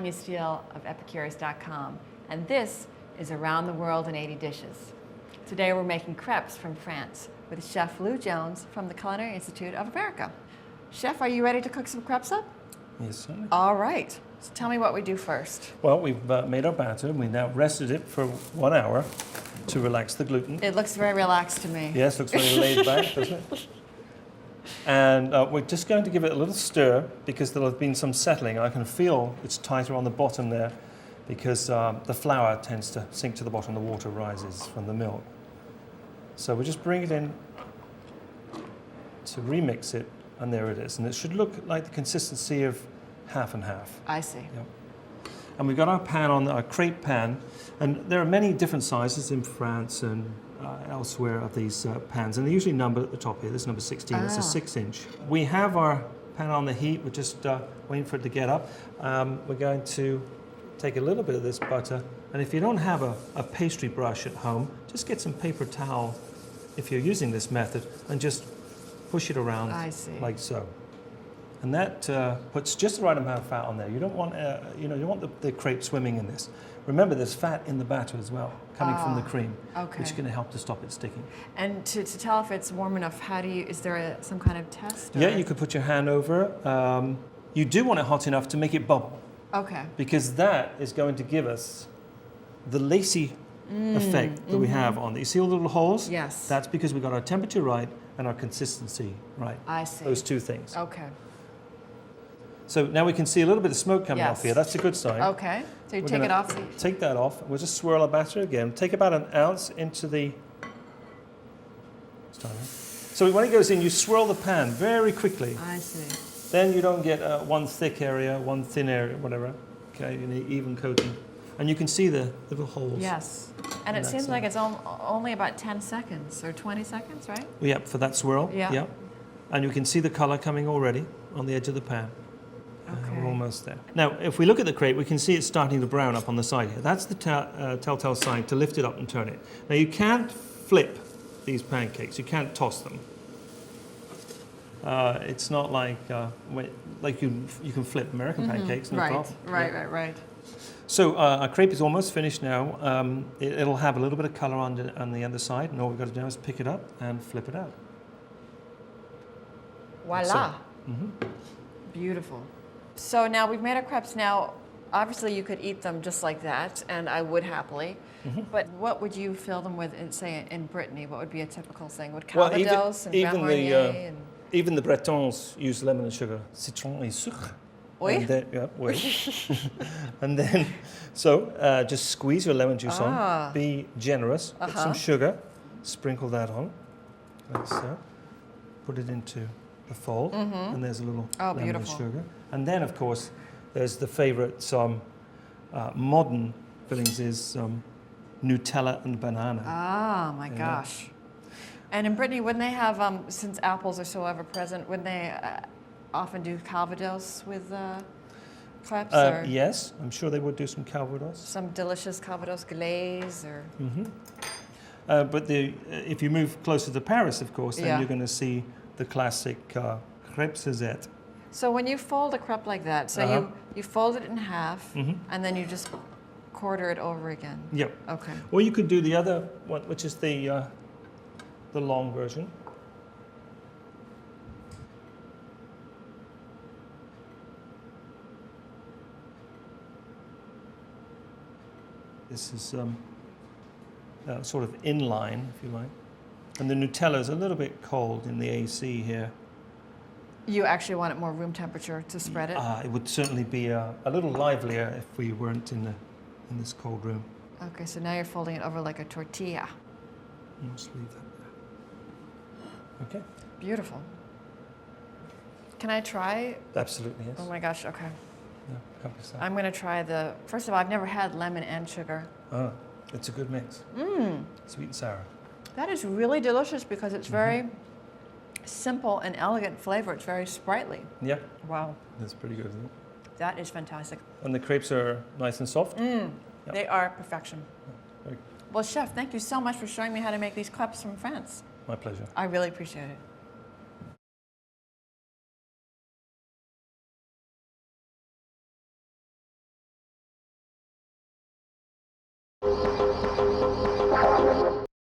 Tanya Steele of Epicurious.com, and this is Around the World in 80 Dishes. Today we're making crepes from France with Chef Lou Jones from the Culinary Institute of America. Chef, are you ready to cook some crepes up? Yes, certainly. All right. So tell me what we do first. Well, we've made our batter. We now rested it for 1 hour to relax the gluten. It looks very relaxed to me. Yes, looks very laid back, doesn't it? And we're just going to give it a little stir because there'll have been some settling. I can feel it's tighter on the bottom there because the flour tends to sink to the bottom. The water rises from the milk. So we'll just bring it in to remix it, and there it is. And it should look like the consistency of half and half. I see. Yep. And we've got our pan on our crepe pan, and there are many different sizes in France and elsewhere of these pans, and they're usually numbered at the top here. This is number 16, it's a 6-inch. We have our pan on the heat, we're just waiting for it to get up. We're going to take a little bit of this butter, and if you don't have a pastry brush at home, just get some paper towel if you're using this method, and just push it around like so. And that puts just the right amount of fat on there. You don't want, you don't want the crepe swimming in this. Remember, there's fat in the batter as well, coming from the cream, which is going to help to stop it sticking. And to tell if it's warm enough, how do you? Is there some kind of test? Or? Yeah, you could put your hand over it. You do want it hot enough to make it bubble. Okay. Because that is going to give us the lacy effect that we have on it. You see all the little holes? Yes. That's because we got our temperature right and our consistency right. I see. Those two things. Okay. So now we can see a little bit of smoke coming off here. That's a good sign. Okay. So you take it off. Take that off. We'll just swirl our batter again. Take about an ounce into the... So when it goes in, you swirl the pan very quickly. I see. Then you don't get one thick area, one thin area, whatever. Okay, you need even coating. And you can see the little holes. Yes. And it seems like it's only about 10 seconds or 20 seconds, right? Yep, for that swirl. Yeah. Yep. And you can see the color coming already on the edge of the pan. Okay. We're almost there. Now, if we look at the crepe, we can see it's starting to brown up on the side here. That's the telltale sign to lift it up and turn it. Now, you can't flip these pancakes. You can't toss them. It's not like you can flip American pancakes, no problem. Right. So our crepe is almost finished now. It'll have a little bit of color on the other side, and all we've got to do is pick it up and flip it out. Voila. Beautiful. So now we've made our crepes. Now, obviously you could eat them just like that, and I would happily. But what would you fill them with, say, in Brittany? What would be a typical thing? Would calvados and Grand Marnier? Even the Bretons use lemon and sugar. Citron et sucre. Oui? And then, and then, so just squeeze your lemon juice on. Be generous. Put some sugar. Sprinkle that on. Like so. Put it into the fold. And there's a little lemon and sugar. And then, of course, there's the favorite modern fillings is Nutella and banana. Ah, my gosh. And in Brittany, wouldn't they have, since apples are so ever present, wouldn't they often do calvados with crepes? Yes, I'm sure they would do some calvados. Some delicious calvados glaze or... But if you move closer to Paris, of course, then you're going to see the classic crêpe Suzette. So when you fold a crepe like that, so you fold it in half, and then you just quarter it over again. Yep. Okay. Or you could do the other one, which is the long version. This is sort of inline, if you like. And the Nutella is a little bit cold in the AC here. You actually want it more room temperature to spread it? It would certainly be a little livelier if we weren't in this cold room. Okay, so now you're folding it over like a tortilla. Just leave that there. Okay. Beautiful. Can I try? Absolutely, yes. Oh my gosh, okay. Yeah, help yourself. I'm going to try first of all, I've never had lemon and sugar. It's a good mix. Sweet and sour. That is really delicious because it's very simple and elegant flavor. It's very sprightly. Yeah. Wow. That's pretty good, isn't it? That is fantastic. And the crepes are nice and soft? Yep. They are perfection. Very Well, Chef, thank you so much for showing me how to make these crepes from France. My pleasure. I really appreciate it.